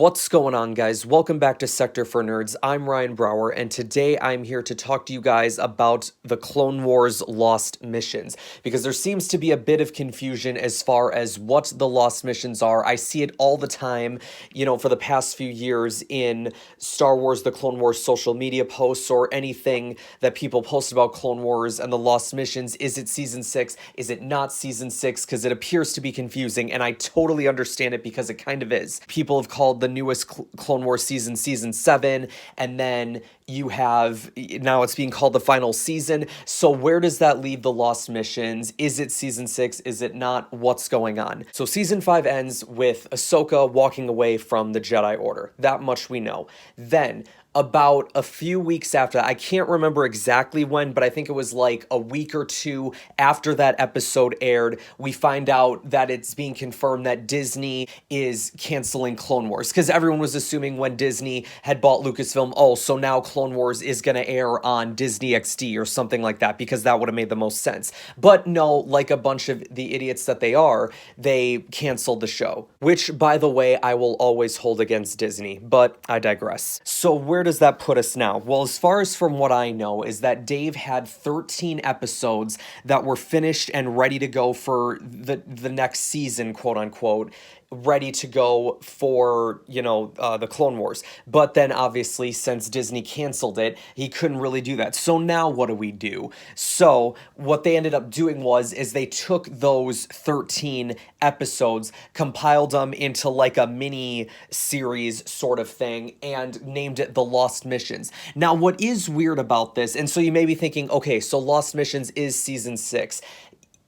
What's going on, guys? Welcome back to Sector for Nerds. I'm Ryan Brower, and today I'm here to talk to you guys about the Clone Wars Lost Missions, because there seems to be a bit of confusion as far as what the Lost Missions are. I see it all the time, for the past few years in Star Wars, the Clone Wars social media posts, or anything that people post about Clone Wars and the Lost Missions. Is it Season 6? Is it not Season 6? Because it appears to be confusing, and I totally understand it because it kind of is. People have called the newest Clone Wars season 7, and then you have, now it's being called the final season. So where does that leave the Lost Missions? Is it Season 6? Is it not? What's going on? So Season 5 ends with Ahsoka walking away from the Jedi Order. That much we know. Then, about a few weeks after that, I can't remember exactly when, but I think it was like a week or two after that episode aired, we find out that it's being confirmed that Disney is canceling Clone Wars, because everyone was assuming when Disney had bought Lucasfilm, oh, so now Clone Wars is going to air on Disney XD or something like that, because that would have made the most sense. But no, like a bunch of the idiots that they are, they canceled the show, which, by the way, I will always hold against Disney, but I digress. So where does that put us now? Well, as far as from what I know is that Dave had 13 episodes that were finished and ready to go for the next season, quote unquote, ready to go for, the Clone Wars. But then obviously, since Disney canceled it, he couldn't really do that. So now what do we do? So what they ended up doing is they took those 13 episodes, compiled them into like a mini series sort of thing, and named it The Lost Missions. Now, what is weird about this, and so you may be thinking, okay, so Lost Missions is Season 6.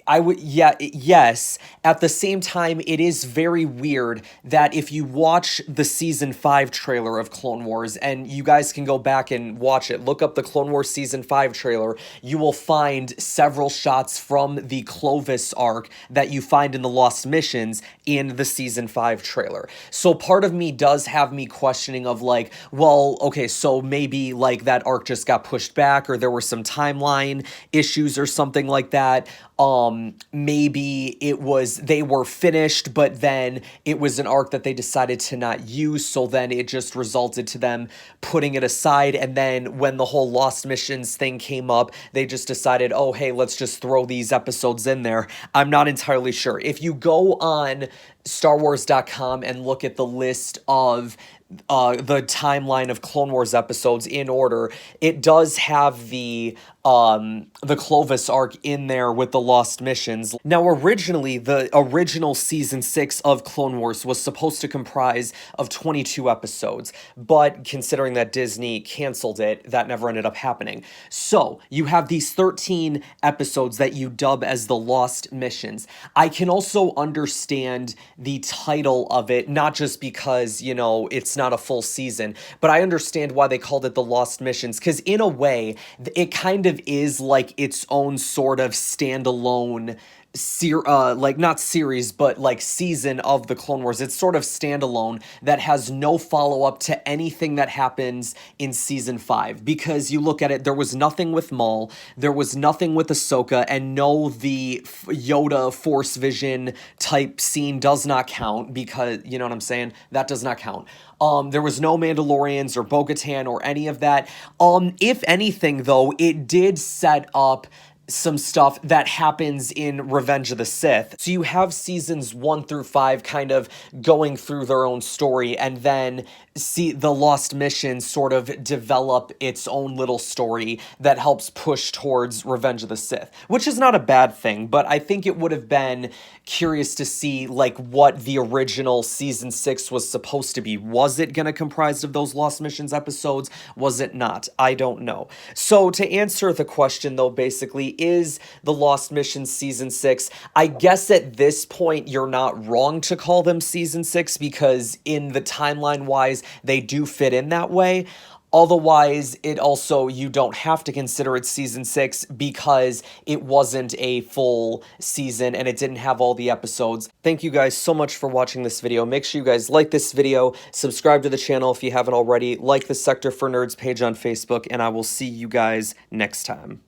Yes. At the same time, it is very weird that if you watch the Season 5 trailer of Clone Wars, and you guys can go back and watch it, look up the Clone Wars Season 5 trailer, you will find several shots from the Clovis arc that you find in the Lost Missions in the Season 5 trailer. So part of me does have me questioning of like, well, okay, so maybe like that arc just got pushed back, or there were some timeline issues or something like that. Maybe they were finished, but then it was an arc that they decided to not use, so then it just resulted to them putting it aside, and then when the whole Lost Missions thing came up, they just decided, oh, hey, let's just throw these episodes in there. I'm not entirely sure. If you go on StarWars.com and look at the list of the timeline of Clone Wars episodes in order, it does have the Clovis arc in there with the Lost Missions. Now, originally, the original Season 6 of Clone Wars was supposed to comprise of 22 episodes, but considering that Disney canceled it, that never ended up happening. So, you have these 13 episodes that you dub as the Lost Missions. I can also understand the title of it, not just because, it's not a full season, but I understand why they called it the Lost Missions, because in a way, it kind of is like its own sort of standalone not series, but like season of the Clone Wars. It's sort of standalone that has no follow-up to anything that happens in Season 5, because you look at it, there was nothing with Maul, there was nothing with Ahsoka, and no, the Yoda Force Vision type scene does not count, because, you know what I'm saying? That does not count. There was no Mandalorians or Bo-Katan or any of that. If anything, though, it did set up some stuff that happens in Revenge of the Sith. So you have seasons 1 through 5 kind of going through their own story, and then see the Lost Missions sort of develop its own little story that helps push towards Revenge of the Sith, which is not a bad thing, but I think it would have been curious to see like what the original Season 6 was supposed to be. Was it going to comprise of those Lost Missions episodes? Was it not? I don't know. So to answer the question though, basically, is the Lost Missions Season 6, I guess at this point you're not wrong to call them Season 6, because in the timeline-wise, they do fit in that way. Otherwise, you don't have to consider it Season 6 because it wasn't a full season and it didn't have all the episodes. Thank you guys so much for watching this video. Make sure you guys like this video, subscribe to the channel if you haven't already, like the Sector for Nerds page on Facebook, and I will see you guys next time.